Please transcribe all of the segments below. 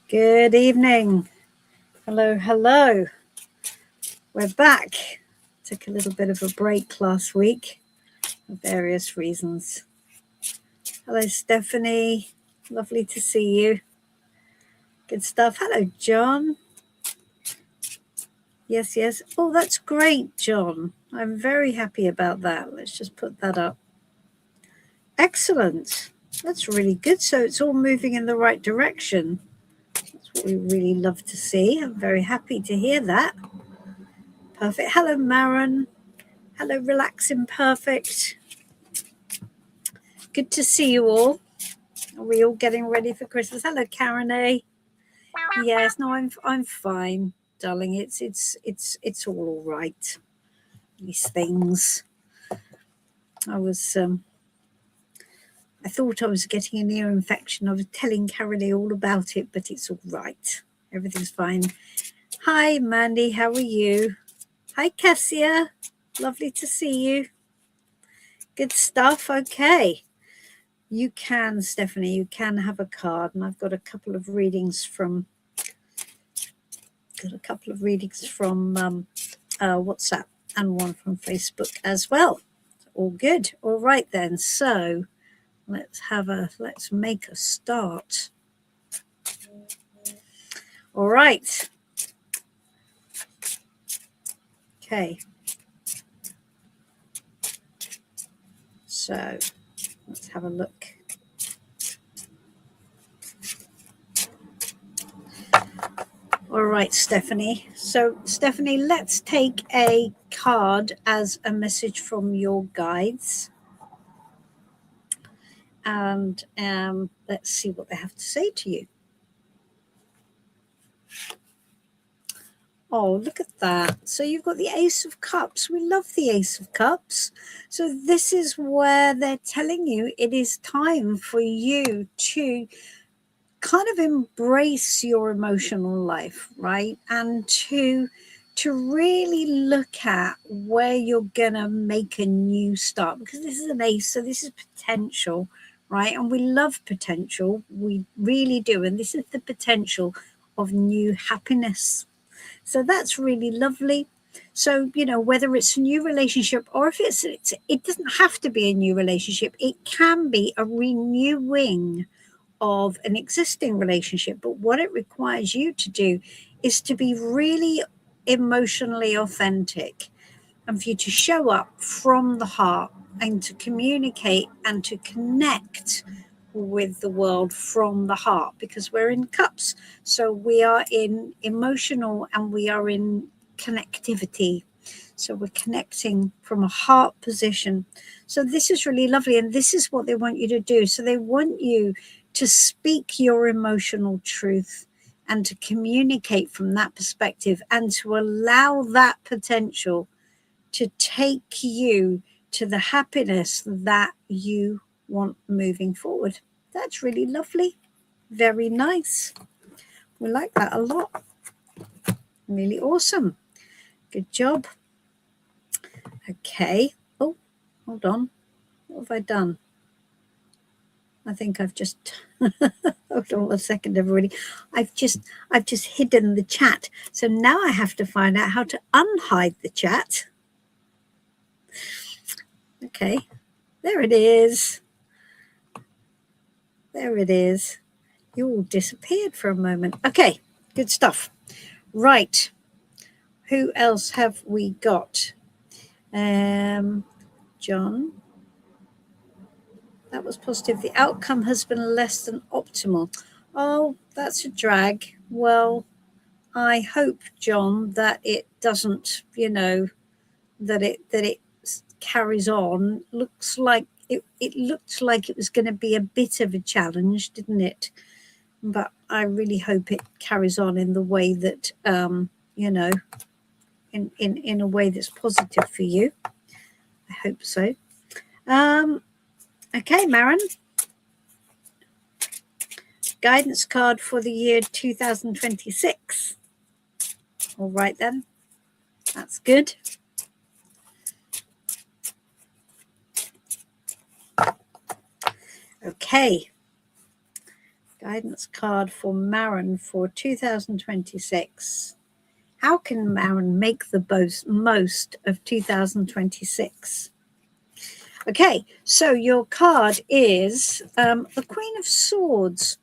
Good evening. Hello, hello. We're back. Took a little bit of a break last week for various reasons. Hello, Stephanie. Lovely to see you. Good stuff. Hello, John. Yes, yes. Oh, that's great, John. I'm very happy about that. Let's just put that up. Excellent. That's really good. So it's all moving in the right direction. That's what we really love to see. I'm very happy to hear that. Perfect. Hello, Maren. Hello, Relaxing Perfect. Good to see you all. Are we all getting ready for Christmas? Hello, Karen A. Yes, no, I'm fine, darling. It's all right. These things. I thought I was getting an ear infection. I was telling Karen A all about it, but it's all right. Everything's fine. Hi, Mandy. How are you? Hi, Cassia. Lovely to see you. Good stuff. Okay. You can, Stephanie, you can have a card. And I've got a couple of readings from WhatsApp and one from Facebook as well. All good. All right then. So let's make a start. All right. Okay. So let's have a look. All right, Stephanie. So, Stephanie, let's take a card as a message from your guides. And let's see what they have to say to you. Oh, look at that. So you've got the Ace of Cups. We love the Ace of Cups. So this is where they're telling you it is time for you to kind of embrace your emotional life, right? And to really look at where you're going to make a new start, because this is an ace, so this is potential, right? And we love potential. We really do. And this is the potential of new happiness. So that's really lovely. So, whether it's a new relationship or if it doesn't have to be a new relationship, it can be a renewing of an existing relationship. But what it requires you to do is to be really emotionally authentic and for you to show up from the heart and to communicate and to connect with the world from the heart, because we're in cups. So we are in emotional and we are in connectivity. So we're connecting from a heart position. So this is really lovely. And this is what they want you to do. So they want you to speak your emotional truth and to communicate from that perspective and to allow that potential to take you to the happiness that you want moving forward. That's really lovely. Very nice. We like that a lot. Really awesome. Good job. Okay. Oh, hold on. What have I done? I think I've just hold on a second, everybody. I've just hidden the chat. So now I have to find out how to unhide the chat. Okay. There it is. There it is. You all disappeared for a moment. Okay, good stuff. Right. Who else have we got? John. That was positive. The outcome has been less than optimal. Oh, that's a drag. Well, I hope, John, that it doesn't, that it carries on. Looks like it looked like it was going to be a bit of a challenge, didn't it? But I really hope it carries on in the way that, in a way that's positive for you. I hope so. Okay, Maren. Guidance card for the year 2026. All right then. That's good. Okay. Guidance card for Maren for 2026. How can Maren make the most of 2026? Okay, so your card is the Queen of Swords.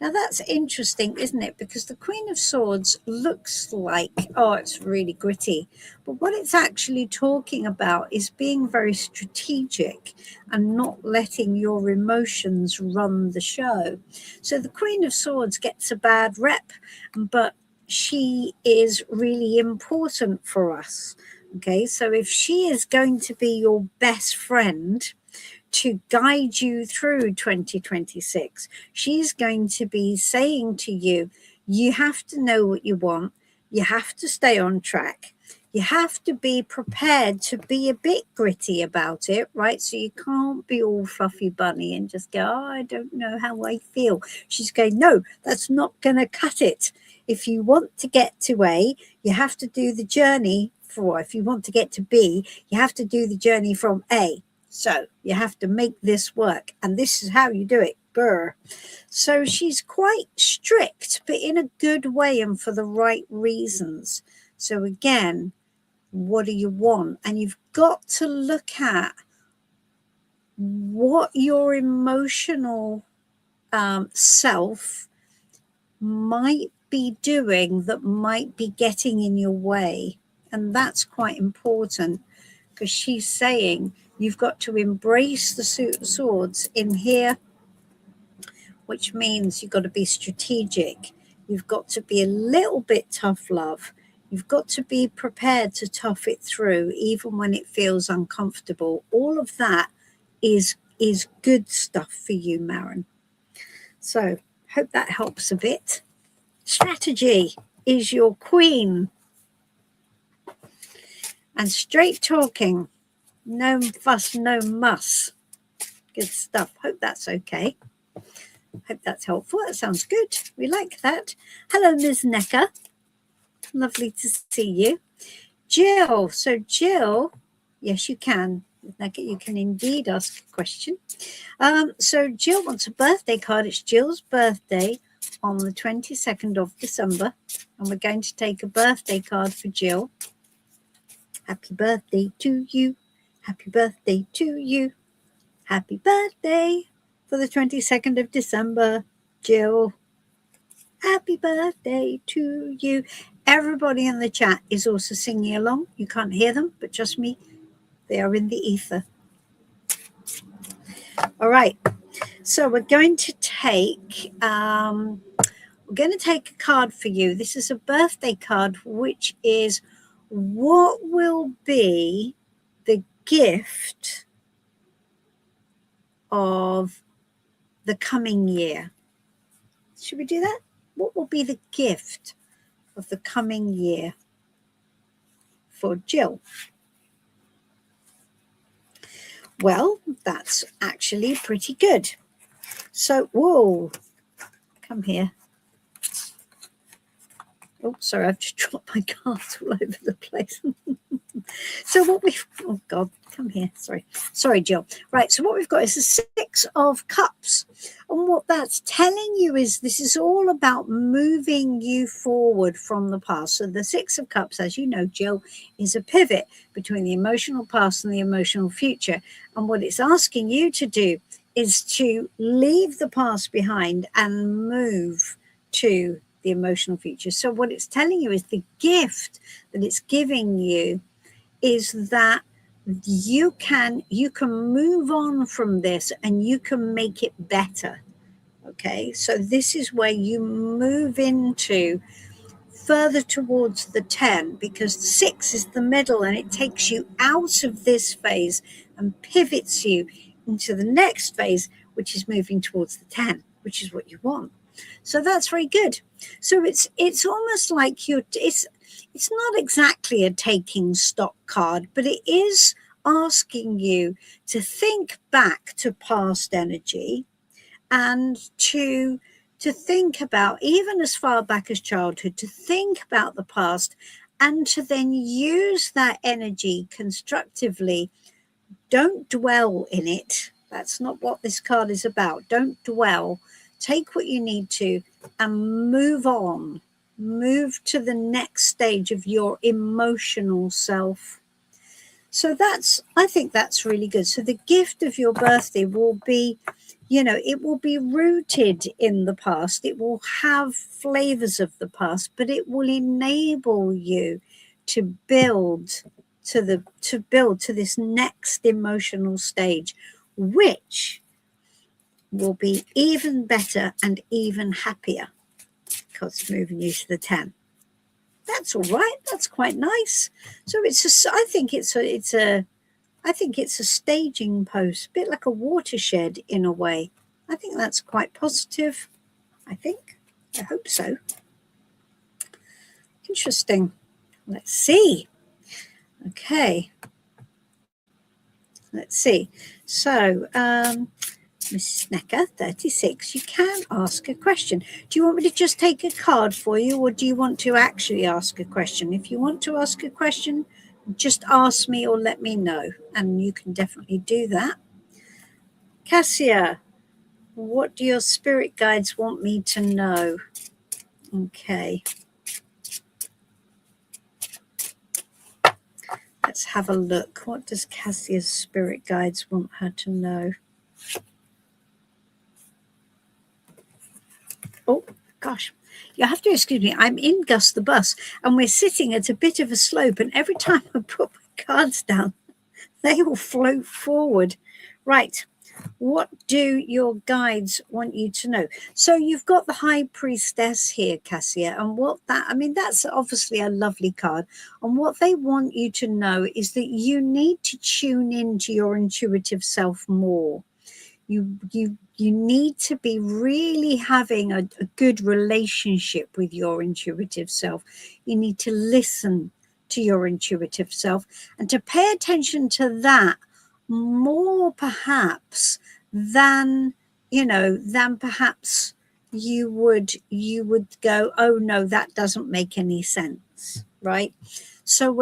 Now that's interesting, isn't it? Because the Queen of Swords looks like, oh, it's really gritty. But what it's actually talking about is being very strategic and not letting your emotions run the show. So the Queen of Swords gets a bad rep, but she is really important for us. Okay, so if she is going to be your best friend to guide you through 2026, she's going to be saying to you, you have to know what you want, you have to stay on track, you have to be prepared to be a bit gritty about it, right? So you can't be all fluffy bunny and just go, oh, I don't know how I feel. She's going, no, that's not going to cut it. If you want to get to A, you have to do the journey. If you want to get to B, you have to do the journey from A. So you have to make this work. And this is how you do it. Brr. So she's quite strict, but in a good way and for the right reasons. So again, what do you want? And you've got to look at what your emotional self might be doing that might be getting in your way. And that's quite important, because she's saying you've got to embrace the suit of swords in here, which means you've got to be strategic. You've got to be a little bit tough love. You've got to be prepared to tough it through, even when it feels uncomfortable. All of that is good stuff for you, Maren. So hope that helps a bit. Strategy is your queen. And straight talking, no fuss, no muss. Good stuff. Hope that's okay. Hope that's helpful. That sounds good. We like that. Hello, Ms. Necker. Lovely to see you. Jill. So Jill, yes, you can. Necker, you can indeed ask a question. So Jill wants a birthday card. It's Jill's birthday on the 22nd of December. And we're going to take a birthday card for Jill. Happy birthday to you. Happy birthday to you. Happy birthday for the 22nd of December, Jill. Happy birthday to you. Everybody in the chat is also singing along. You can't hear them, but trust me, they are in the ether. All right. So we're going to take a card for you. This is a birthday card, which is what will be the gift of the coming year. Should we do that? What will be the gift of the coming year for Jill? Well, that's actually pretty good. So, whoa, come here. Oh, sorry, I've just dropped my cards all over the place. So what we've, oh God, come here. Sorry, Jill. Right, so what we've got is the Six of Cups. And what that's telling you is this is all about moving you forward from the past. So the Six of Cups, as you know, Jill, is a pivot between the emotional past and the emotional future. And what it's asking you to do is to leave the past behind and move to the emotional future. So what it's telling you is the gift that it's giving you is that you can move on from this and you can make it better. Okay, so this is where you move into further towards the 10, because the 6 is the middle and it takes you out of this phase and pivots you into the next phase, which is moving towards the 10, which is what you want. So that's very good. So it's almost like it's not exactly a taking stock card, but it is asking you to think back to past energy and to think about, even as far back as childhood, to think about the past and to then use that energy constructively. Don't dwell in it. That's not what this card is about. Don't dwell. take what you need to, and move on. Move to the next stage of your emotional self. So I think that's really good. So the gift of your birthday will be, it will be rooted in the past. It will have flavors of the past, but it will enable you to build to this next emotional stage, which will be even better and even happier, because it's moving you to the 10. That's all right. That's quite nice. So I think it's a staging post, a bit like a watershed in a way. I think that's quite positive. I hope so. Interesting. Let's see. Okay. Let's see. So, Mrs. Snecker, 36, you can ask a question. Do you want me to just take a card for you, or do you want to actually ask a question? If you want to ask a question, just ask me or let me know, and you can definitely do that. Cassia, what do your spirit guides want me to know? Okay. Let's have a look. What does Cassia's spirit guides want her to know? Oh, gosh. You have to excuse me. I'm in Gus the bus, and we're sitting at a bit of a slope, and every time I put my cards down, they all float forward. Right. What do your guides want you to know? So you've got the High Priestess here, Cassia, and that's obviously a lovely card. And what they want you to know is that you need to tune into your intuitive self more. You need to be really having a good relationship with your intuitive self. You need to listen to your intuitive self and to pay attention to that more perhaps than perhaps you would go, oh no, that doesn't make any sense, right? So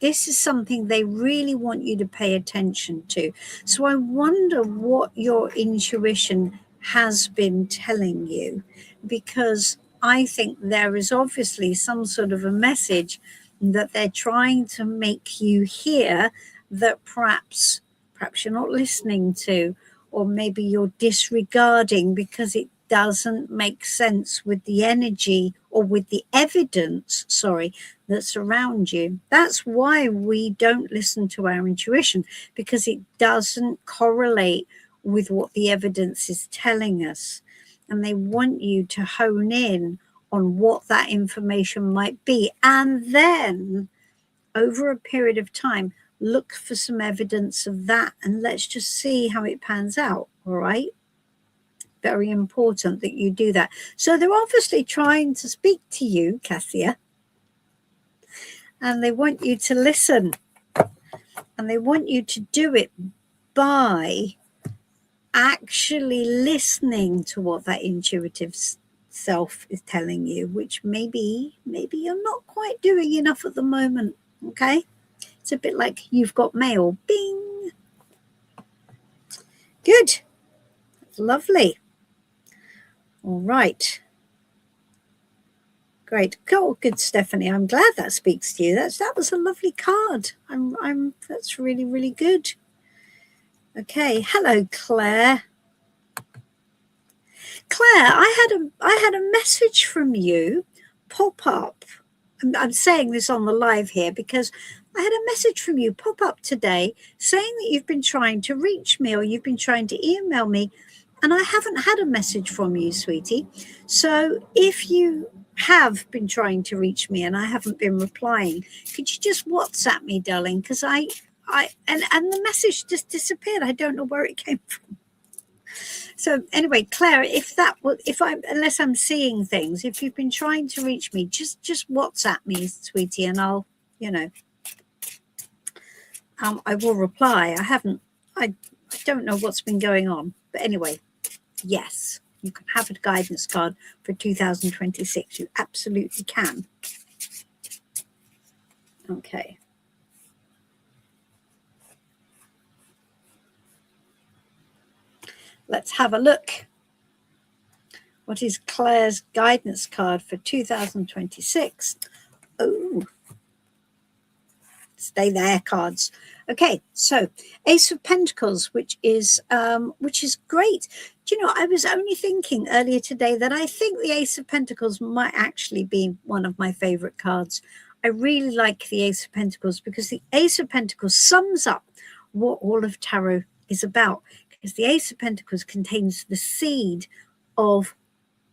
this is something they really want you to pay attention to. So I wonder what your intuition has been telling you, because I think there is obviously some sort of a message that they're trying to make you hear that perhaps you're not listening to, or maybe you're disregarding because it doesn't make sense with the energy or with the evidence, that's around you. That's why we don't listen to our intuition, because it doesn't correlate with what the evidence is telling us. And they want you to hone in on what that information might be. And then over a period of time, look for some evidence of that, and let's just see how it pans out. All right. Very important that you do that. So they're obviously trying to speak to you, Cassia, and they want you to listen, and they want you to do it by actually listening to what that intuitive self is telling you, which maybe you're not quite doing enough at the moment. Okay. It's a bit like you've got mail. Bing. Good. Lovely. All right. Great. Oh, good, Stephanie. I'm glad that speaks to you. That was a lovely card. That's really, really good. Okay. Hello, Claire. Claire, I had a message from you pop up. I'm saying this on the live here because I had a message from you pop up today saying that you've been trying to reach me, or you've been trying to email me, and I haven't had a message from you, sweetie. So if you have been trying to reach me and I haven't been replying, could you just WhatsApp me, darling? Because and the message just disappeared. I don't know where it came from. So anyway, Claire, unless I'm seeing things, if you've been trying to reach me, just WhatsApp me, sweetie, and I'll, I will reply. I don't know what's been going on, but anyway, yes, you can have a guidance card for 2026. You absolutely can. Okay. Let's have a look. What is Claire's guidance card for 2026? Oh, stay there, cards. Okay, so Ace of Pentacles, which is great. Do you know, I was only thinking earlier today that I think the Ace of Pentacles might actually be one of my favorite cards. I really like the Ace of Pentacles because the Ace of Pentacles sums up what all of tarot is about, because the Ace of Pentacles contains the seed of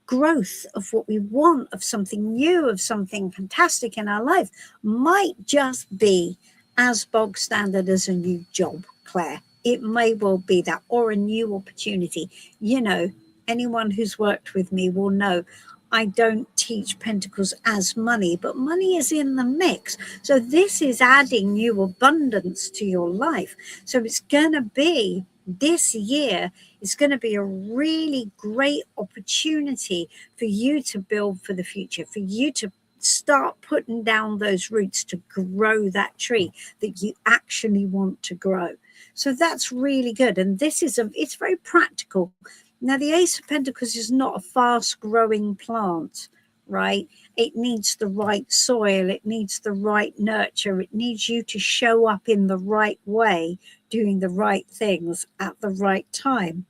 growth, of what we want, of something new, of something fantastic in our life. Might just be as bog standard as a new job, Claire. It may well be that, or a new opportunity. You know, anyone who's worked with me will know I don't teach Pentacles as money, but money is in the mix. So this is adding new abundance to your life. So it's going to be, this year is going to be a really great opportunity for you to build for the future, for you to start putting down those roots to grow that tree that you actually want to grow. So that's really good. And this is it's very practical. Now, the Ace of Pentacles is not a fast growing plant, right? It needs the right soil. It needs the right nurture. It needs you to show up in the right way, doing the right things at the right time.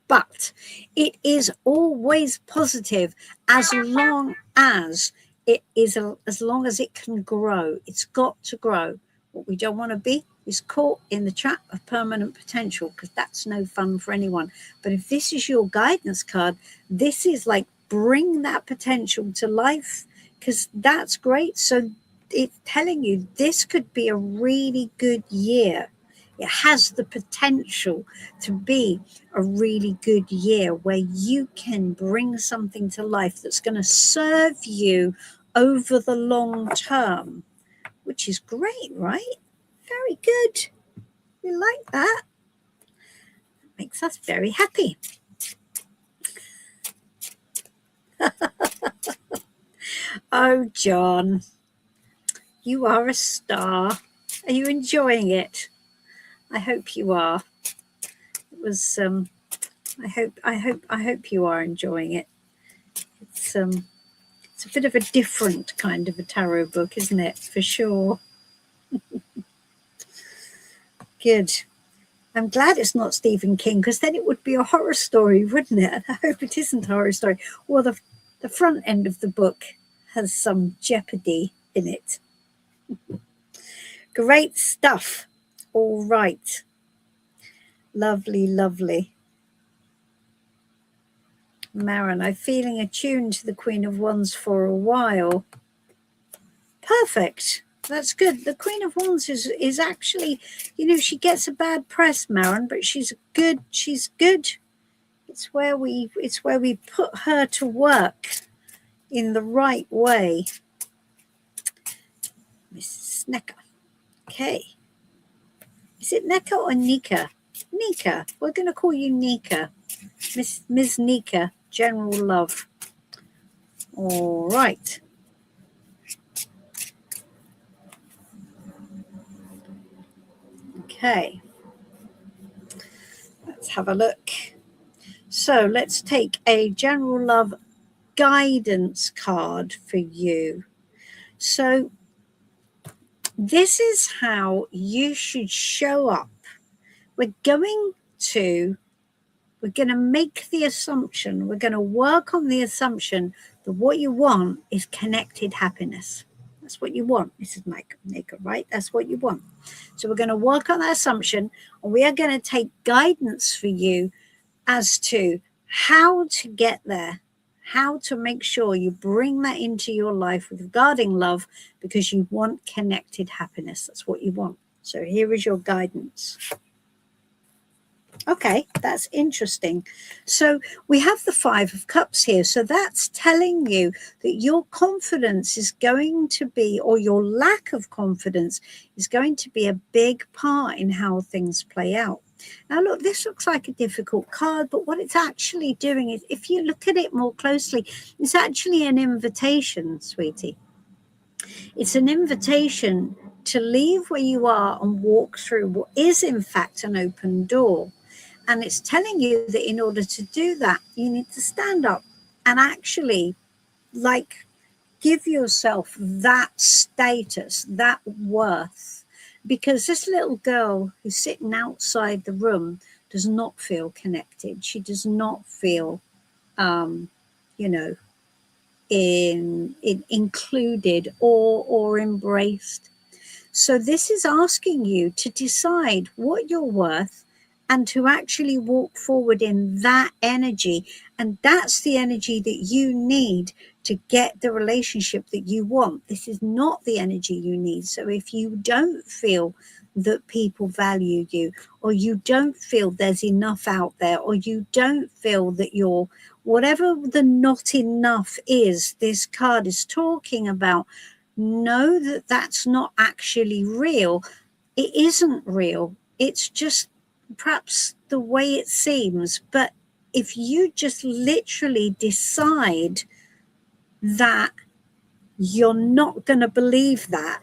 But it is always positive as long as it can grow. It's got to grow. What we don't want to be is caught in the trap of permanent potential, because that's no fun for anyone. But if this is your guidance card, this is like, bring that potential to life, because that's great. So it's telling you this could be a really good year. It has the potential to be a really good year where you can bring something to life that's going to serve you over the long term, which is great, right? Very good. We like that. Makes us very happy. Oh, John, you are a star. Are you enjoying it? I hope you are. It was. I hope you are enjoying it. It's a bit of a different kind of a tarot book, isn't it? For sure. Good. I'm glad it's not Stephen King, because then it would be a horror story, wouldn't it? And I hope it isn't a horror story. Well, the front end of the book has some jeopardy in it. Great stuff. All right. Lovely, lovely. Marin, I'm feeling attuned to the Queen of Wands for a while. Perfect. That's good. The Queen of Wands is actually, you know, she gets a bad press, Marin, but she's good. It's where we put her to work in the right way. Mrs. Necker. Okay. Is it Necker or Nika? Nika. We're going to call you Nika. Ms. Nika. General love. All right. Okay. Let's have a look. So let's take a general love guidance card for you. So this is how you should show up. We're going to make the assumption, we're going to work on the assumption that what you want is connected happiness. That's what you want, Mrs. Nika, right? That's what you want. So we're going to work on that assumption, and we are going to take guidance for you as to how to get there, how to make sure you bring that into your life regarding love, because you want connected happiness. That's what you want. So here is your guidance. Okay, that's interesting. So we have the Five of Cups here. So that's telling you that your confidence is going to be, or your lack of confidence is going to be a big part in how things play out. Now, look, this looks like a difficult card, but what it's actually doing is, if you look at it more closely, it's actually an invitation, sweetie. It's an invitation to leave where you are and walk through what is, in fact, an open door. And it's telling you that in order to do that, you need to stand up and actually, like, give yourself that status, that worth. Because this little girl who's sitting outside the room does not feel connected. She does not feel, you know, included or embraced. So this is asking you to decide what you're worth and to actually walk forward in that energy. And that's the energy that you need to get the relationship that you want. This is not the energy you need. So if you don't feel that people value you, or you don't feel there's enough out there, or you don't feel that you're, whatever the not enough is, this card is talking about, know that that's not actually real. It isn't real. It's just perhaps the way it seems. But if you just literally decide that you're not going to believe that,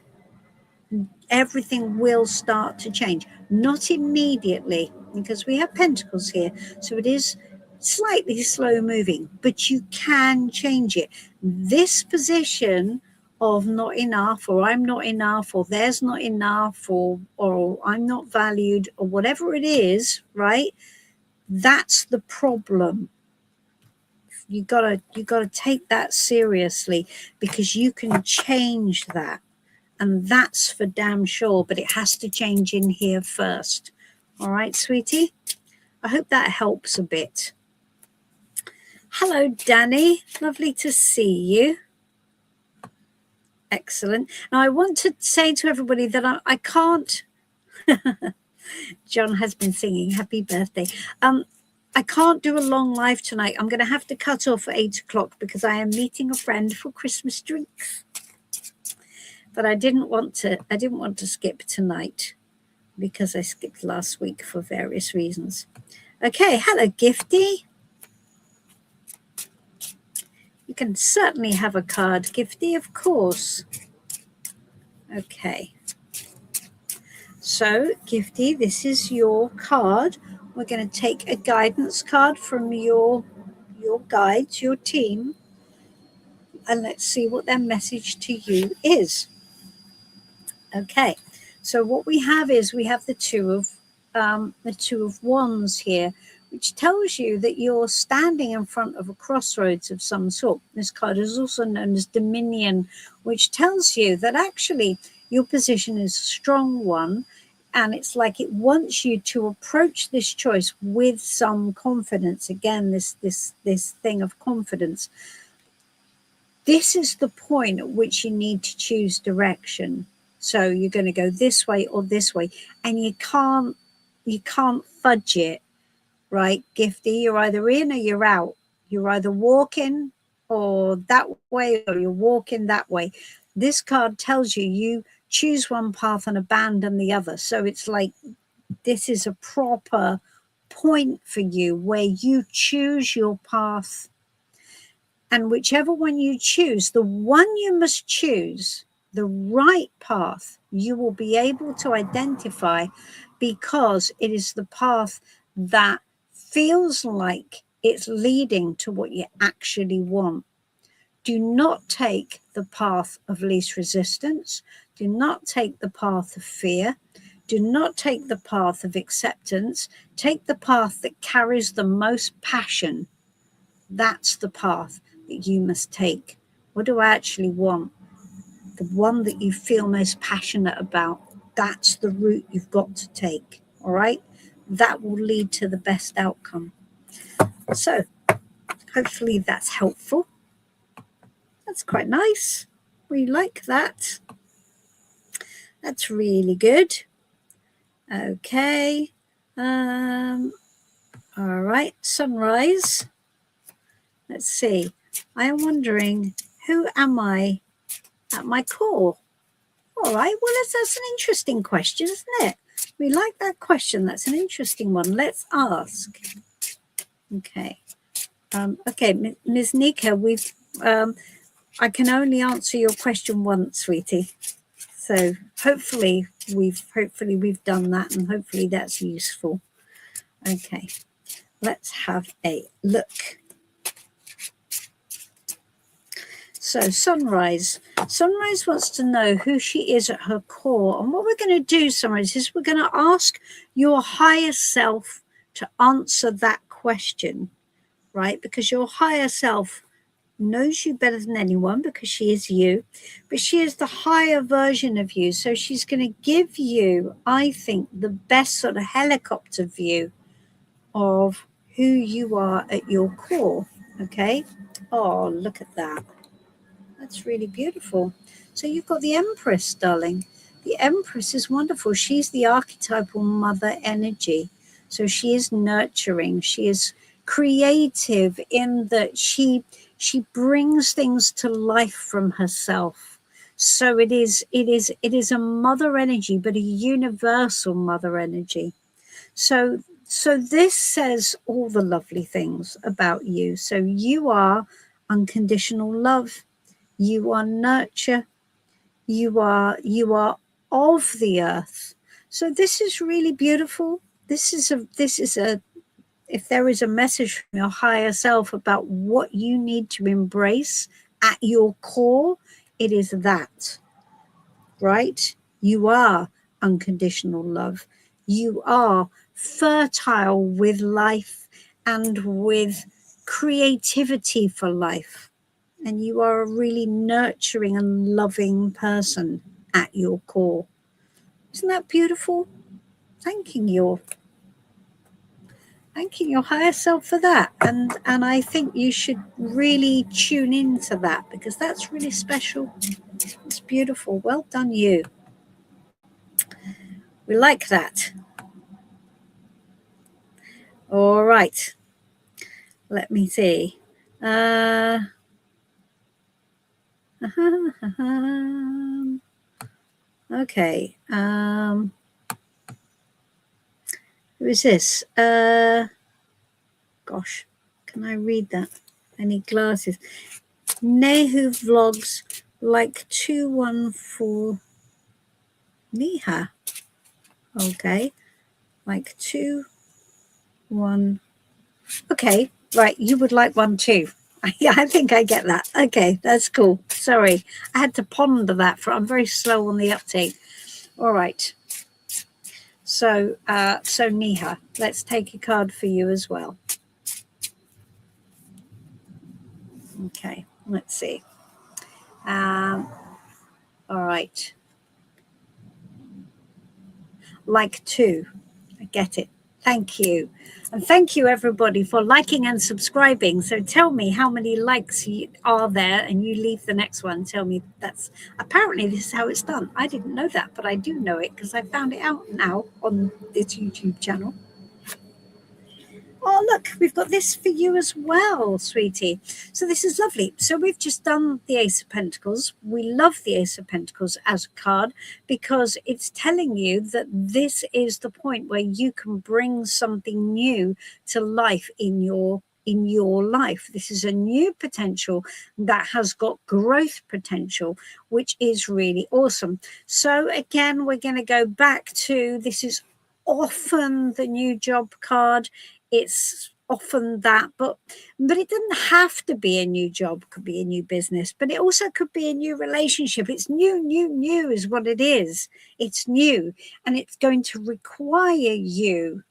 everything will start to change. Not immediately, because we have pentacles here, so it is slightly slow moving, but you can change it. This position of not enough, or I'm not enough, or there's not enough, or I'm not valued, or whatever it is, right? That's the problem. You gotta take that seriously, because you can change that. And that's for damn sure, but it has to change in here first. All right, sweetie? I hope that helps a bit. Hello, Danny. Lovely to see you. Excellent. Now, I want to say to everybody that I can't... John has been singing happy birthday. I can't do a long live tonight. I'm going to have to cut off at 8 o'clock because I am meeting a friend for Christmas drinks. But I didn't want to skip tonight because I skipped last week for various reasons. Okay, hello, Gifty. You can certainly have a card, Gifty, of course. Okay. So, Gifty, this is your card. We're going to take a guidance card from your guides, your team, and let's see what their message to you is. Okay, so what we have is we have the two of wands here, which tells you that you're standing in front of a crossroads of some sort. This card is also known as Dominion, which tells you that actually your position is a strong one, and it's like it wants you to approach this choice with some confidence. Again, this thing of confidence. This is the point at which you need to choose direction. So you're going to go this way or this way, and you can't fudge it, right, Gifty? You're either in or you're out. You're either walking or that way, or you're walking that way. This card tells you you choose one path and abandon the other. So it's like this is a proper point for you where you choose your path. And whichever one you choose, the one you must choose, the right path, you will be able to identify, because it is the path that feels like it's leading to what you actually want. Do not take the path of least resistance. Do not take the path of fear. Do not take the path of acceptance. Take the path that carries the most passion. That's the path that you must take. What do I actually want? The one that you feel most passionate about. That's the route you've got to take. All right? That will lead to the best outcome. So hopefully that's helpful. That's quite nice. We like that. That's really good. Okay. All right. Sunrise. Let's see. I am wondering, who am I at my core? All right. Well, that's an interesting question, isn't it? We like that question. That's an interesting one. Let's ask. Okay. Okay, Ms. Nika, I can only answer your question once, sweetie. So hopefully we've done that, and hopefully that's useful. Okay, let's have a look. So Sunrise wants to know who she is at her core. And what we're going to do, Sunrise, is we're going to ask your higher self to answer that question, right? Because your higher self knows you better than anyone because she is you, but she is the higher version of you. So she's going to give you, I think, the best sort of helicopter view of who you are at your core. Okay. Oh, look at that. That's really beautiful. So you've got the Empress, darling. The Empress is wonderful. She's the archetypal mother energy. So she is nurturing. She is creative in that she brings things to life from herself. So it is a mother energy, but a universal mother energy. So this says all the lovely things about you. So you are unconditional love. You are nurture. You are of the earth. So this is really beautiful. This is a if there is a message from your higher self about what you need to embrace at your core, it is that, right? You are unconditional love. You are fertile with life and with creativity for life. And you are a really nurturing and loving person at your core. Isn't that beautiful? Thanking your higher self for that. And I think you should really tune into that because that's really special. It's beautiful. Well done, you. We like that. All right. Let me see. Okay. Who is this? Gosh, can I read that? I need glasses. Nehu Vlogs like 214 Niha. Okay. Like 21. Okay. Right. You would like one too. Yeah, I think I get that. Okay. That's cool. Sorry. I had to ponder that I'm very slow on the uptake. All right. So Niha, let's take a card for you as well. Okay, let's see. All right. Like 2. I get it. Thank you. And thank you, everybody, for liking and subscribing. So tell me how many likes are there, and you leave the next one. Tell me that's apparently this is how it's done. I didn't know that, but I do know it because I found it out now on this YouTube channel. Oh, look, we've got this for you as well, sweetie. So this is lovely. So we've just done the Ace of Pentacles. We love the Ace of Pentacles as a card because it's telling you that this is the point where you can bring something new to life in your life. This is a new potential that has got growth potential, which is really awesome. So again, we're going to go back to, this is often the new job card. It's often that, but it doesn't have to be a new job. It could be a new business, but it also could be a new relationship. It's new is what it is. It's new, and it's going to require you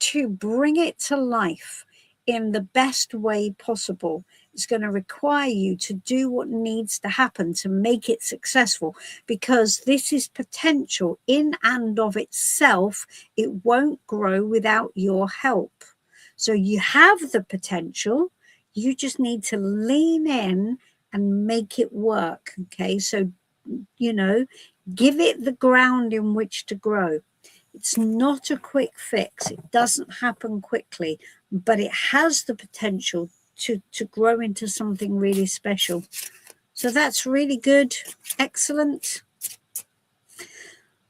to bring it to life in the best way possible. It's going to require you to do what needs to happen to make it successful, because this is potential in and of itself. It won't grow without your help. So you have the potential. You just need to lean in and make it work. Okay. So, give it the ground in which to grow. It's not a quick fix. It doesn't happen quickly, but it has the potential to grow into something really special. So that's really good. Excellent.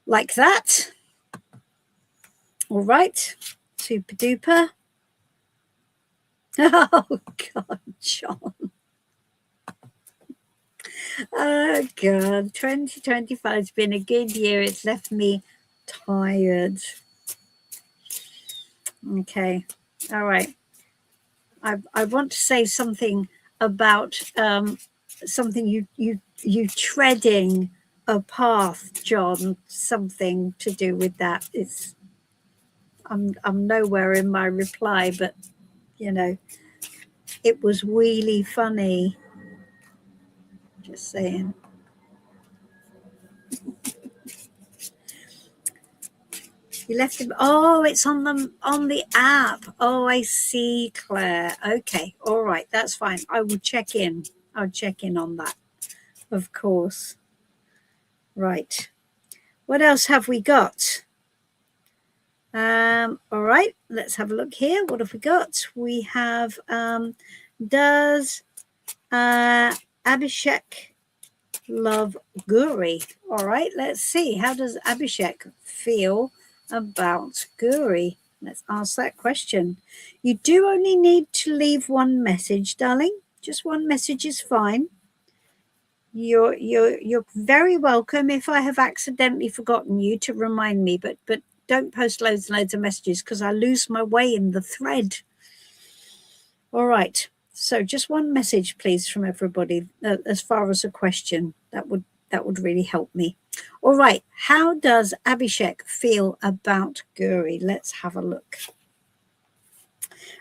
Like that. All right. Super duper. Oh, God, John. Oh, God. 2025 has been a good year. It's left me tired. Okay. All right. I want to say something about something you treading a path, John. Something to do with that. It's I'm nowhere in my reply, but you know, it was really funny. Just saying. You left it. Oh, it's on the app. Oh, I see, Claire. Okay, all right, that's fine. I will check in. I'll check in on that, of course. Right. What else have we got? All right, let's have a look here. What have we got? We have does Abhishek love Guri? All right, let's see. How does Abhishek feel about Guri? Let's ask that question. You do only need to leave one message, darling. Just one message is fine. You're very welcome. If I have accidentally forgotten you, to remind me, but don't post loads and loads of messages because I lose my way in the thread. All right. So just one message, please, from everybody, as far as a question. That would really help me. All right. How does Abhishek feel about Guri? Let's have a look.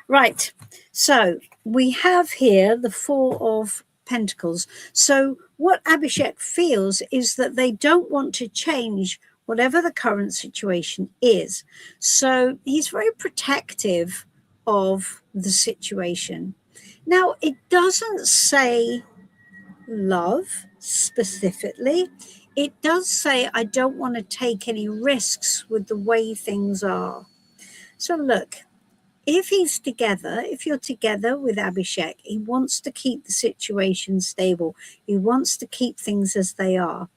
Right. So we have here the Four of Pentacles. So what Abhishek feels is that they don't want to change whatever the current situation is. So he's very protective of the situation. Now, it doesn't say love specifically. It does say, I don't want to take any risks with the way things are. So look, if he's together, if you're together with Abhishek, he wants to keep the situation stable. He wants to keep things as they are.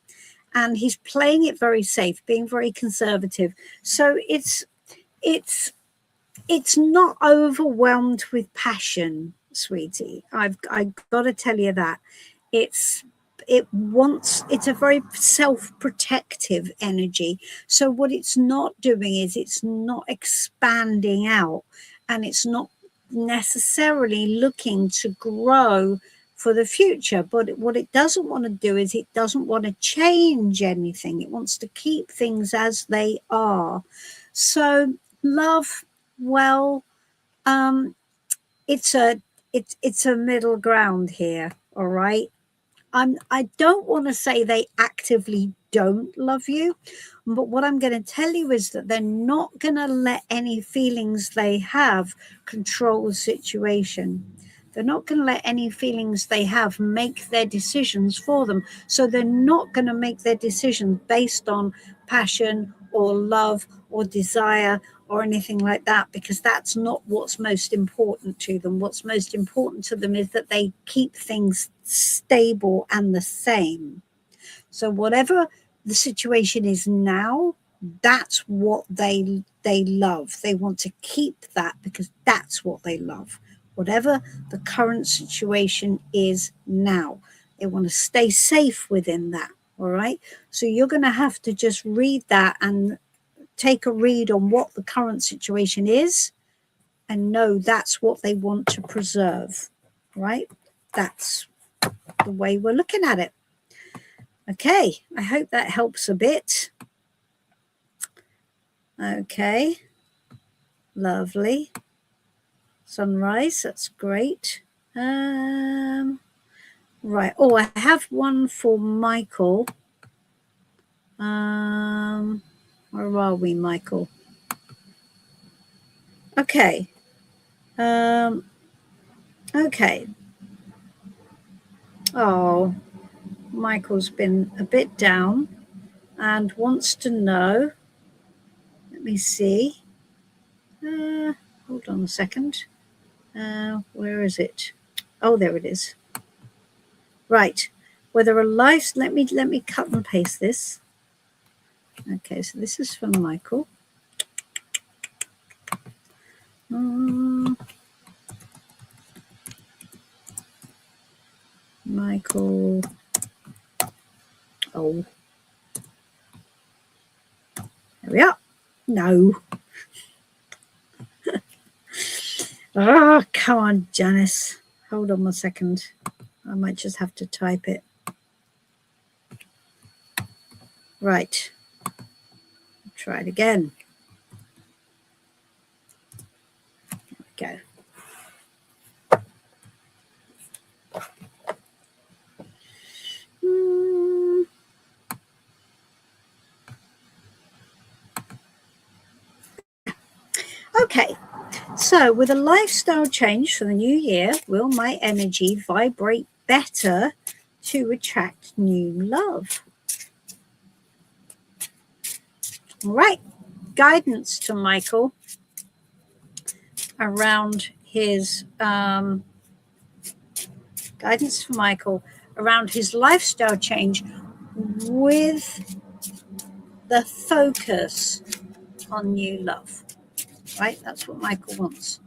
And he's playing it very safe, being very conservative. So it's not overwhelmed with passion, sweetie. I've got to tell you that. It's a very self-protective energy. So what it's not doing is it's not expanding out, and it's not necessarily looking to grow for the future. But what it doesn't want to do is it doesn't want to change anything. It wants to keep things as they are. So love, well, it's a middle ground here. All right. I don't want to say they actively don't love you, but what I'm going to tell you is that they're not going to let any feelings they have control the situation. They're not going to let any feelings they have make their decisions for them. So they're not going to make their decisions based on passion or love or desire or anything like that, because that's not what's most important to them. What's most important to them is that they keep things stable and the same. So whatever the situation is now, that's what they love. They want to keep that because that's what they love. Whatever the current situation is now, they want to stay safe within that. All right. So you're going to have to just read that and take a read on what the current situation is and know that's what they want to preserve, right? That's the way we're looking at it. Okay, I hope that helps a bit. Okay, lovely. Sunrise, that's great. Right, oh, I have one for Michael. Where are we, Michael? Okay. Okay. Oh, Michael's been a bit down and wants to know. Let me see. Hold on a second. Where is it? Oh, there it is. Right. Whether a life. Let me cut and paste this. Okay, so this is from Michael. Michael. Oh. There we are. No. Oh, come on, Janice. Hold on 1 second. I might just have to type it. Right. Try it again. There we go. Okay. So, with a lifestyle change for the new year, will my energy vibrate better to attract new love? All right. Guidance to Michael around his guidance for Michael around his lifestyle change with the focus on new love. Right? That's what Michael wants.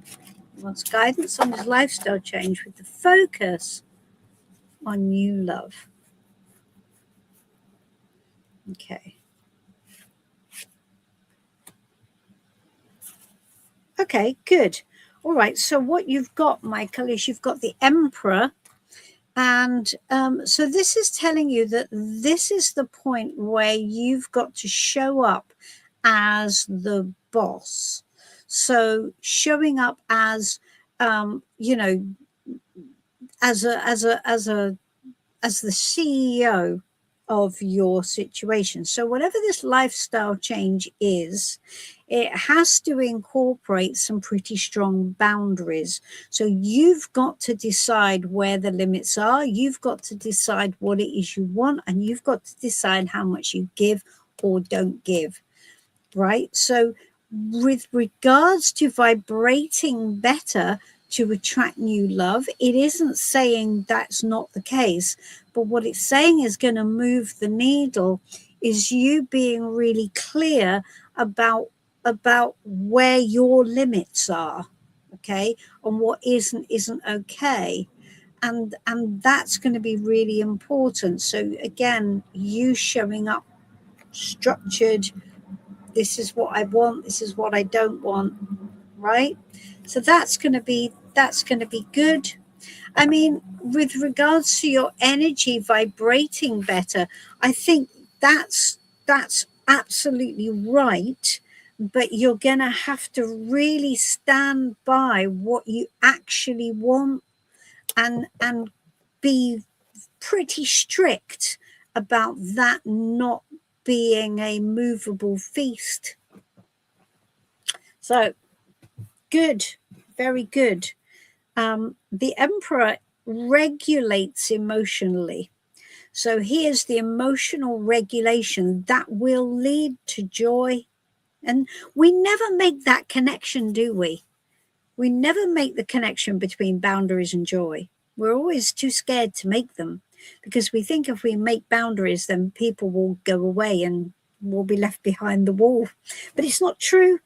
He wants guidance on his lifestyle change with the focus on new love. Okay. Okay, good. All right. So what you've got, Michael, is you've got the Emperor. And so this is telling you that this is the point where you've got to show up as the boss. So showing up as, you know, as the CEO of your situation. So whatever this lifestyle change is, it has to incorporate some pretty strong boundaries. So you've got to decide where the limits are. You've got to decide what it is you want, and you've got to decide how much you give or don't give, right? So with regards to vibrating better to attract new love, it isn't saying that's not the case, but what it's saying is going to move the needle is you being really clear about where your limits are, okay, and what isn't okay, and that's going to be really important. So again, you showing up structured. This is what I want, this is what I don't want, right? So that's going to be good. I mean, with regards to your energy vibrating better, I think that's absolutely right, but you're going to have to really stand by what you actually want and be pretty strict about that not being a movable feast. So good, very good. The Emperor regulates emotionally. So here's the emotional regulation that will lead to joy. And we never make that connection, do we? We never make the connection between boundaries and joy. We're always too scared to make them because we think if we make boundaries, then people will go away and we'll be left behind the wall. But it's not true.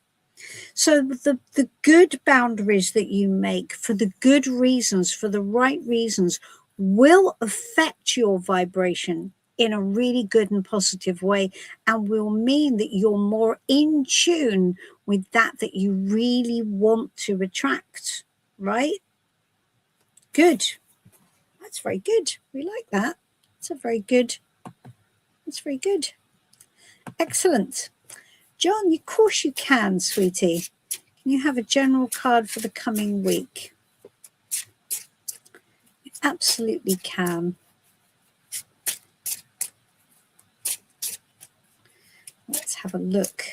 So the good boundaries that you make for the good reasons, for the right reasons, will affect your vibration in a really good and positive way, and will mean that you're more in tune with that you really want to attract, right? Good. That's very good. We like that. That's very good. Excellent. John, of course you can, sweetie. Can you have a general card for the coming week? You absolutely can. Let's have a look.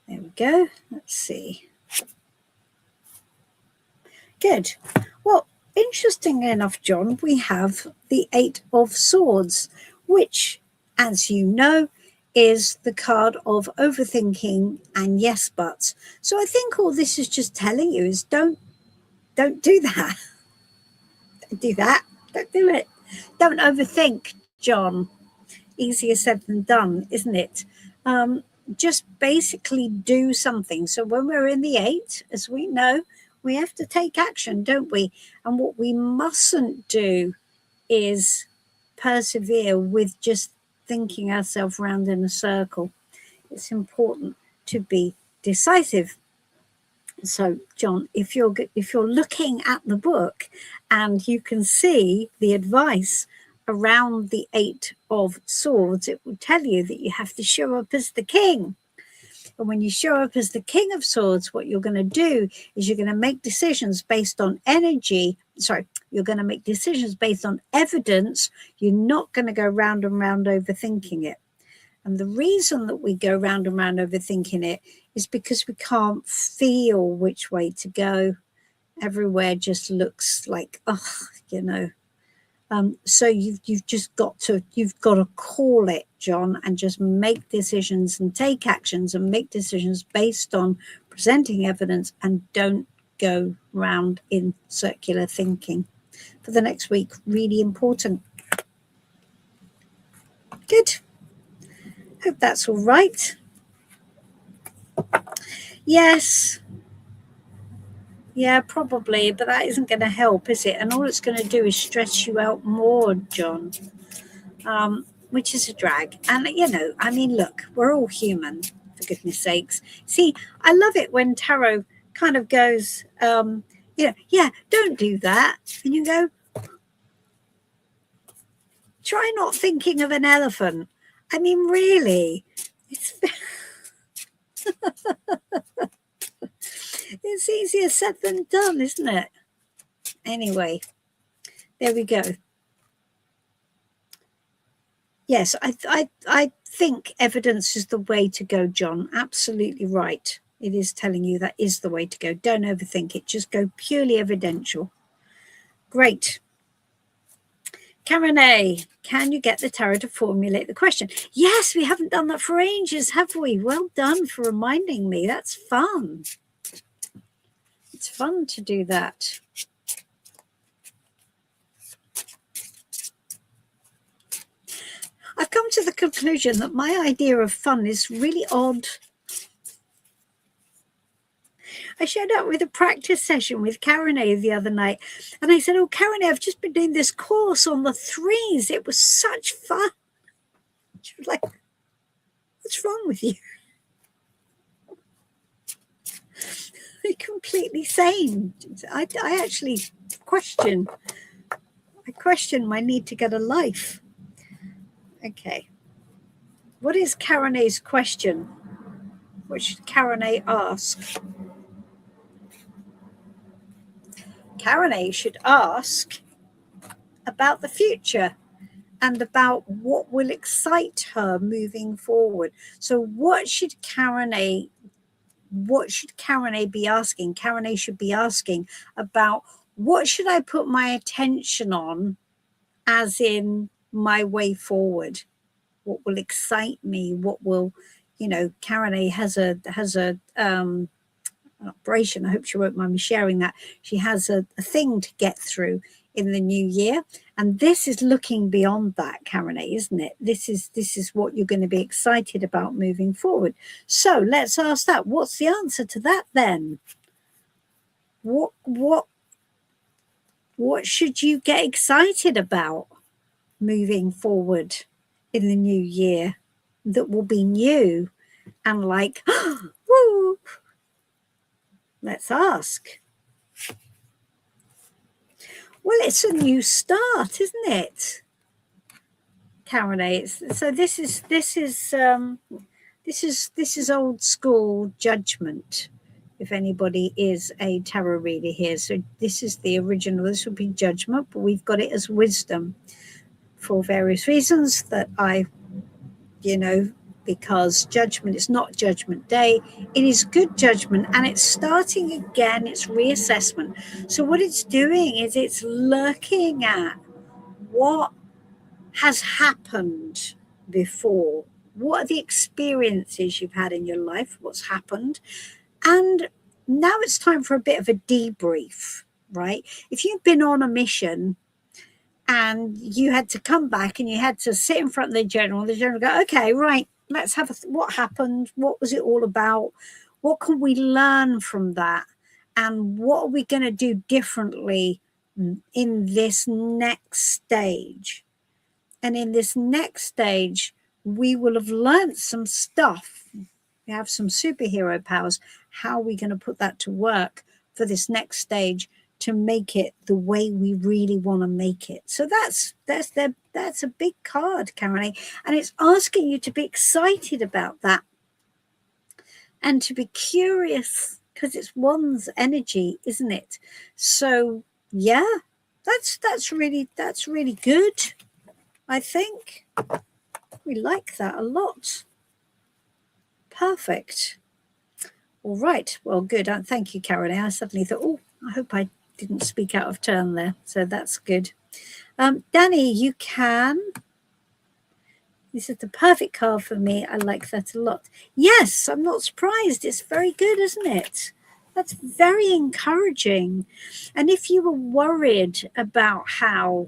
There we go. Let's see. Good. Well, interestingly enough, John, we have the Eight of Swords, which, as you know, is the card of overthinking and yes buts. So I think all this is just telling you is don't do that. Don't do that. Don't do it. Don't overthink, John. Easier said than done, isn't it? Just basically do something. So when we're in the eight, as we know, we have to take action, don't we? And what we mustn't do is persevere with just thinking ourselves round in a circle. It's important to be decisive. So, John, if you're looking at the book and you can see the advice around the Eight of Swords, it will tell you that you have to show up as the king. And when you show up as the King of Swords, what you're going to do is you're going to make decisions based on energy. Sorry, you're going to make decisions based on evidence. You're not going to go round and round overthinking it. And the reason that we go round and round overthinking it is because we can't feel which way to go. Everywhere just looks like, so you've just got to call it, John, and just make decisions and take actions and make decisions based on presenting evidence, and don't go round in circular thinking. For the next week, really important. Good. Hope that's all right. Yes. Yeah, probably, but that isn't going to help, is it? And all it's going to do is stress you out more, John, which is a drag. And, I mean, look, we're all human, for goodness sakes. See, I love it when tarot kind of goes, yeah, don't do that. And you go, try not thinking of an elephant. I mean, really, it's easier said than done, isn't it? Anyway, there we go. Yes, I think evidence is the way to go, John. Absolutely right. It is telling you that is the way to go. Don't overthink it. Just go purely evidential. Great. Karen A, can you get the tarot to formulate the question? Yes, we haven't done that for ages, have we? Well done for reminding me. That's fun. It's fun to do that. I've come to the conclusion that my idea of fun is really odd. I showed up with a practice session with Karen A the other night, and I said, oh, Karen A, I've just been doing this course on the threes. It was such fun. She was like, what's wrong with you? You're completely sane. I actually question my need to get a life. Okay. What is Karen A's question? What should Karen A ask? Karen A should ask about the future and about what will excite her moving forward. So what should Karen A be asking? Karen A should be asking about what should I put my attention on, as in my way forward? What will excite me? What will, Karen A has a an operation. I hope she won't mind me sharing that. She has a thing to get through in the new year, and this is looking beyond that, Karen A, isn't it? This is what you're going to be excited about moving forward. So let's ask that. What's the answer to that then? What should you get excited about moving forward in the new year that will be new and like, woo? Let's ask. Well, it's a new start, isn't it, Karen A? So this is old school Judgment. If anybody is a tarot reader here, so this is the original. This would be Judgment, but we've got it as Wisdom for various reasons that because Judgment is not Judgment Day. It is good judgment, and it's starting again. It's reassessment. So what it's doing is it's looking at what has happened before. What are the experiences you've had in your life? What's happened? And now it's time for a bit of a debrief, right? If you've been on a mission and you had to come back and you had to sit in front of the general go, okay, right, let's have what happened? What was it all about? What can we learn from that? And what are we going to do differently in this next stage? And in this next stage, we will have learned some stuff. We have some superhero powers. How are we going to put that to work for this next stage to make it the way we really want to make it? So that's a big card, Karen, and it's asking you to be excited about that and to be curious, because it's one's energy, isn't it? So yeah, that's really good. I think we like that a lot. Perfect. All right. Well, good. Thank you, Caroline. I suddenly thought, oh, I hope I didn't speak out of turn there. So that's good. Danny, you can. This is the perfect card for me. I like that a lot. Yes, I'm not surprised. It's very good, isn't it? That's very encouraging. And if you were worried about how,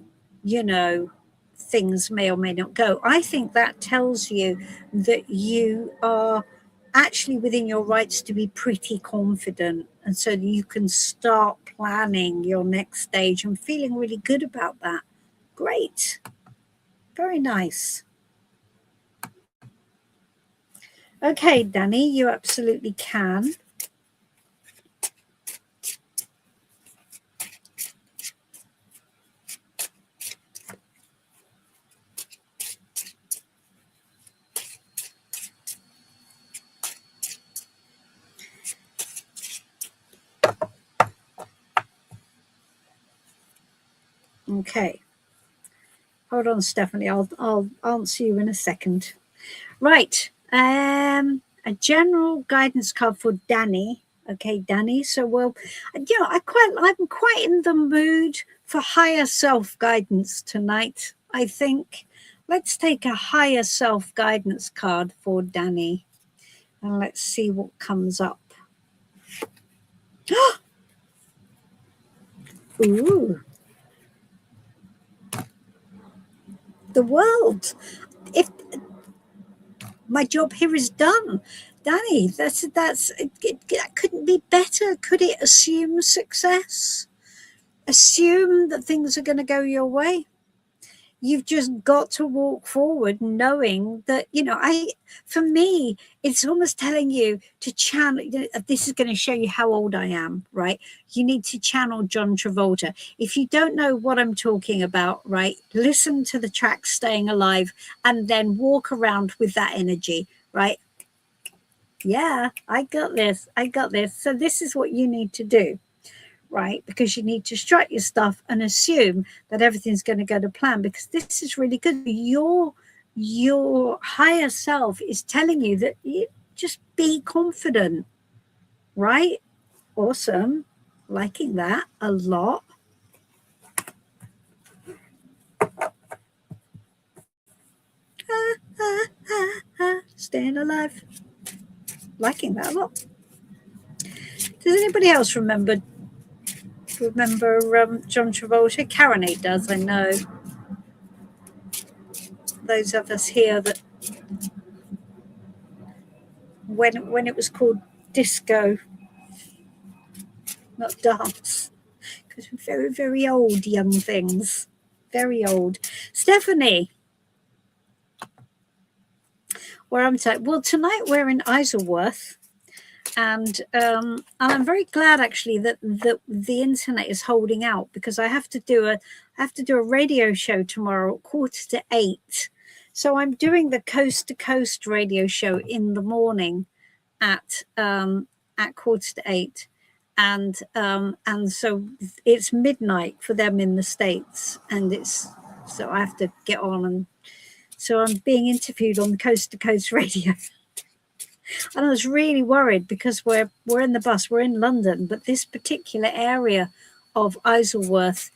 things may or may not go, I think that tells you that you are actually within your rights to be pretty confident. And so you can start planning your next stage and feeling really good about that. Great. Very nice. Okay, Danny, you absolutely can. Okay. Hold on, Stephanie. I'll answer you in a second. Right. A general guidance card for Danny. Okay, Danny. So, well, I'm quite in the mood for higher self guidance tonight. I think. Let's take a higher self guidance card for Danny, and let's see what comes up. Ooh. The world. If my job here is done, Danny, that couldn't be better, could it? Assume success, assume that things are going to go your way. You've just got to walk forward knowing that, for me, it's almost telling you to channel. This is going to show you how old I am, right? You need to channel John Travolta. If you don't know what I'm talking about, right, listen to the track Staying Alive and then walk around with that energy, right? Yeah, I got this. So this is what you need to do. Right, because you need to strut your stuff and assume that everything's going to go to plan, because this is really good. Your higher self is telling you that you just be confident, right? Awesome. Liking that a lot. Staying alive. Liking that a lot. Does anybody else remember John Travolta? Karenate does, I know. Those of us here that when it was called disco, not dance, because we're very, very old, young things. Very old. Stephanie, where I'm at? Well, tonight we're in Isleworth, and I'm very glad actually that the internet is holding out, because I have to do a radio show tomorrow at 7:45. So I'm doing the Coast to Coast radio show in the morning at 7:45. And so it's midnight for them in the States, and so I have to get on, and so I'm being interviewed on the Coast to Coast radio. And I was really worried, because we're in the bus, we're in London, but this particular area of Isleworth,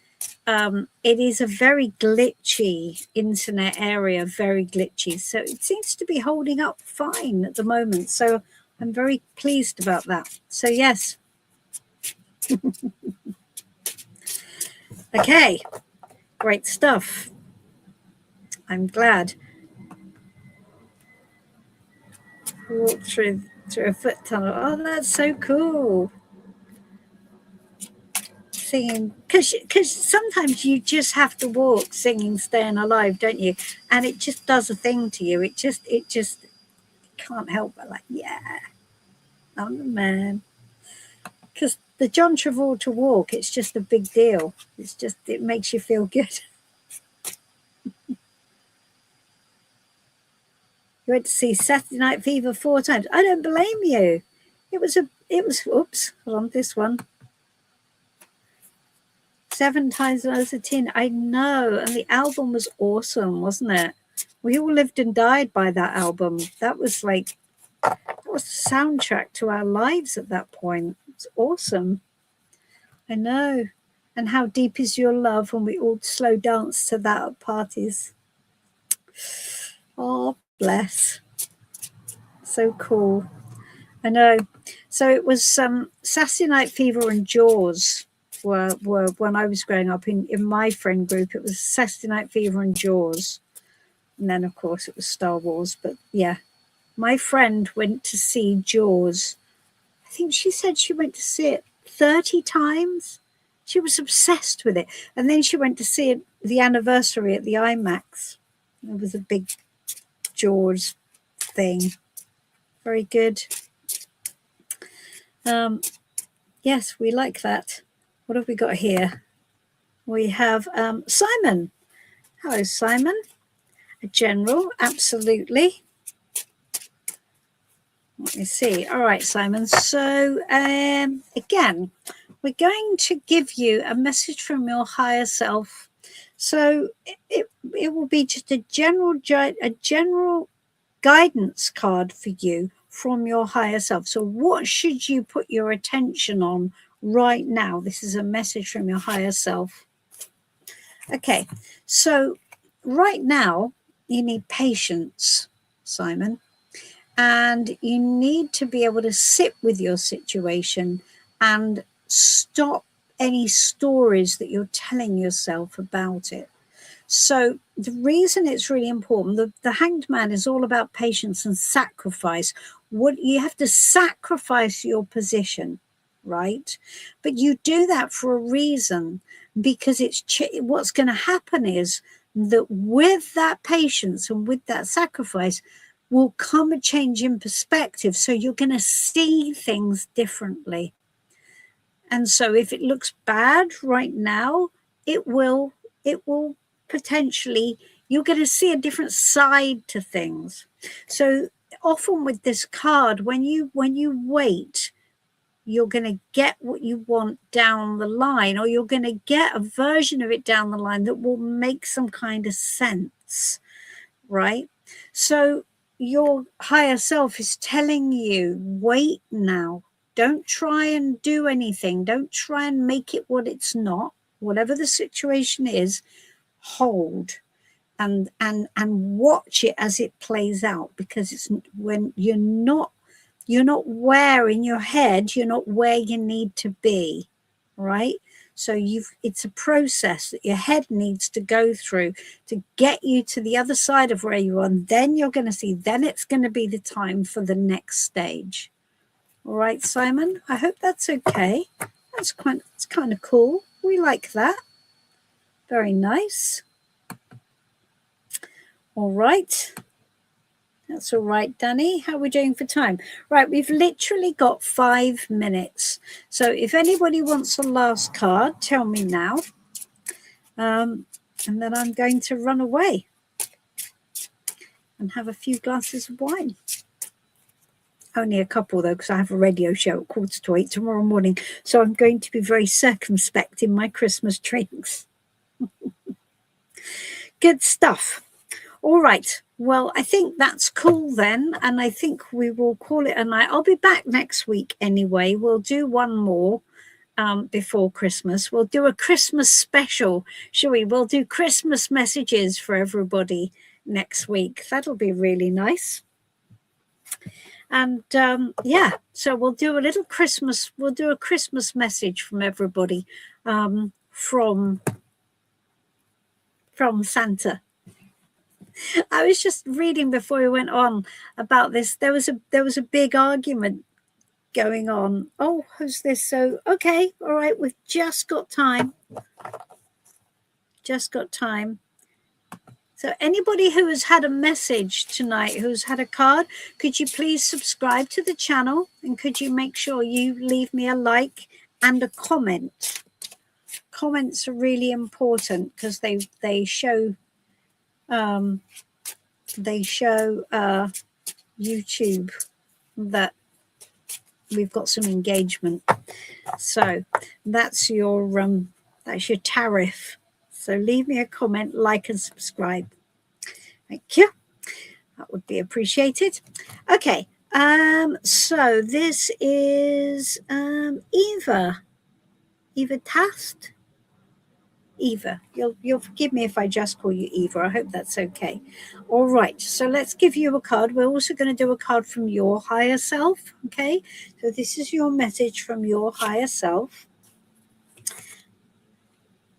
it is a very glitchy internet area, very glitchy. So it seems to be holding up fine at the moment. So I'm very pleased about that. So yes. Okay, great stuff. I'm glad. Walk through a foot tunnel. Oh, that's so cool. singing, because sometimes you just have to walk singing Staying Alive, don't you? And it just does a thing to you. It just can't help but like, yeah, I'm the man. Because the John Travolta walk, it's just a big deal. It makes you feel good. You went to see Saturday Night Fever 4 times. I don't blame you. It was, oops, hold on, this one. 7 times when I was a teen. I know. And the album was awesome, wasn't it? We all lived and died by that album. That was the soundtrack to our lives at that point. It's awesome. I know. And How Deep Is Your Love, when we all slow danced to that at parties. Oh, bless. So cool. I know. So it was Saturday Night Fever and Jaws were when I was growing up in my friend group. It was Saturday Night Fever and Jaws. And then, of course, it was Star Wars. But, yeah, my friend went to see Jaws. I think she said she went to see it 30 times. She was obsessed with it. And then she went to see it, the anniversary at the IMAX. It was a big Jaws thing. Very good. Yes, we like that. What have we got here? We have Simon. Hello, Simon. A general, absolutely. Let me see. All right, Simon. So again, we're going to give you a message from your higher self. So it will be just a general guidance card for you from your higher self. So what should you put your attention on right now? This is a message from your higher self. Okay, so right now you need patience, Simon, and you need to be able to sit with your situation and stop any stories that you're telling yourself about it. So the reason it's really important, the Hanged Man is all about patience and sacrifice. What you have to sacrifice your position, right? But you do that for a reason, because what's going to happen is that with that patience and with that sacrifice will come a change in perspective. So you're going to see things differently. And so if it looks bad right now, it will potentially, you're going to see a different side to things. So often with this card, when you wait, you're going to get what you want down the line, or you're going to get a version of it down the line that will make some kind of sense, right? So your higher self is telling you, wait now. Don't try and do anything. Don't try and make it what it's not. Whatever the situation is, hold and watch it as it plays out, because it's when you're not where in your head, you're not where you need to be, right? So it's a process that your head needs to go through to get you to the other side of where you are. And then you're going to see, then it's going to be the time for the next stage. All right, Simon, I hope that's okay. It's kind of cool. We like that. Very nice. All right. That's all right, Danny. How are we doing for time? Right, we've literally got 5 minutes. So if anybody wants a last card, tell me now. And then I'm going to run away and have a few glasses of wine. Only a couple, though, because I have a radio show at 7:45 tomorrow morning. So I'm going to be very circumspect in my Christmas drinks. Good stuff. All right. Well, I think that's cool then. And I think we will call it a night. I'll be back next week anyway. We'll do one more before Christmas. We'll do a Christmas special, shall we? We'll do Christmas messages for everybody next week. That'll be really nice. And yeah, so we'll do a little Christmas. We'll do a Christmas message from everybody from Santa. I was just reading before we went on about this. There was a big argument going on. Oh, who's this? So, okay, all right, we've just got time. Just got time. So anybody who has had a message tonight, who's had a card, could you please subscribe to the channel, and could you make sure you leave me a like and a comment? Comments are really important because they show YouTube that we've got some engagement. So that's your tariff. So leave me a comment, like, and subscribe. Thank you. That would be appreciated. Okay. So this is Eva Tast. Eva, you'll forgive me if I just call you Eva. I hope that's okay. All right, so let's give you a card. We're also going to do a card from your higher self. Okay, so this is your message from your higher self.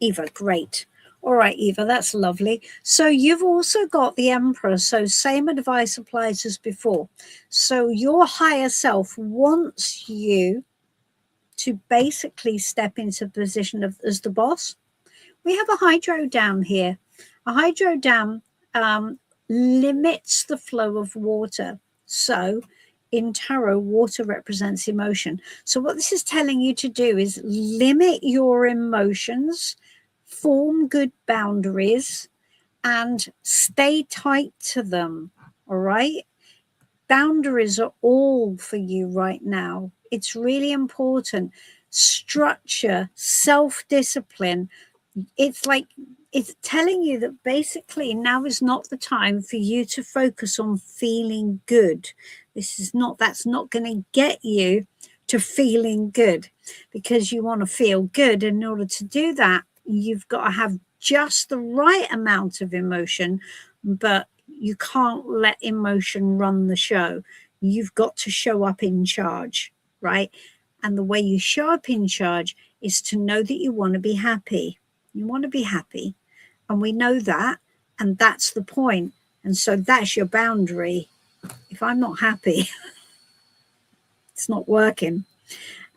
Eva, great. All right, Eva, that's lovely. So you've also got the Emperor. So same advice applies as before. So your higher self wants you to basically step into the position as the boss. We have a hydro dam here. A hydro dam limits the flow of water. So in tarot, water represents emotion. So what this is telling you to do is limit your emotions, form good boundaries, and stay tight to them. All right? Boundaries are all for you right now. It's really important. Structure, self-discipline. It's like it's telling you that basically now is not the time for you to focus on feeling good. That's not going to get you to feeling good, because you want to feel good. In order to do that, you've got to have just the right amount of emotion, but you can't let emotion run the show. You've got to show up in charge, right? And the way you show up in charge is to know that you want to be happy. You want to be happy. And we know that. And that's the point. And so that's your boundary. If I'm not happy, it's not working.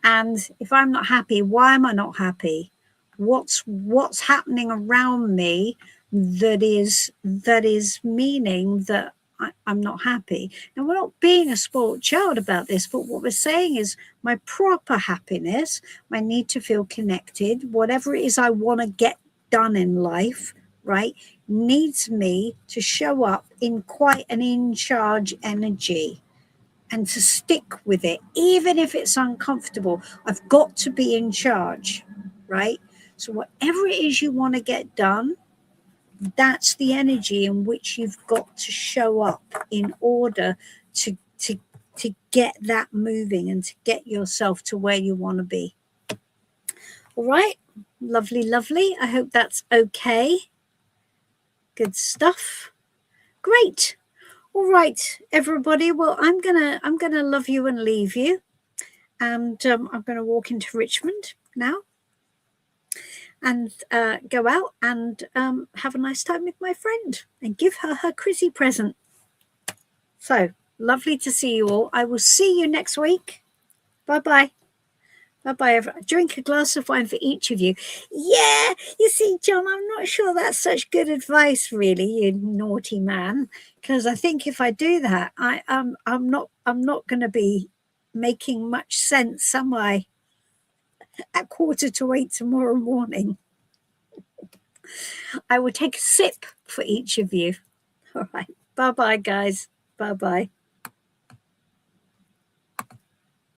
And if I'm not happy, why am I not happy? What's happening around me that is meaning that I'm not happy? And we're not being a spoiled child about this, but what we're saying is my proper happiness, my need to feel connected, whatever it is I want to get done in life, right, needs me to show up in quite an in-charge energy and to stick with it, even if it's uncomfortable. I've got to be in charge, right? So whatever it is you want to get done, that's the energy in which you've got to show up in order to get that moving and to get yourself to where you want to be. All right, lovely, lovely. I hope that's okay. Good stuff. Great. All right, everybody. Well, I'm gonna love you and leave you, and I'm gonna walk into Richmond now and go out and have a nice time with my friend and give her her Chrissy present. So lovely to see you all. I will see you next week. Bye-bye. Bye-bye. Drink a glass of wine for each of you. Yeah, you see, John, I'm not sure that's such good advice, really, you naughty man. Because I think if I do that, I'm not going to be making much sense, am I? At 7:45 tomorrow morning. I will take a sip for each of you. All right. Bye-bye, guys. Bye-bye.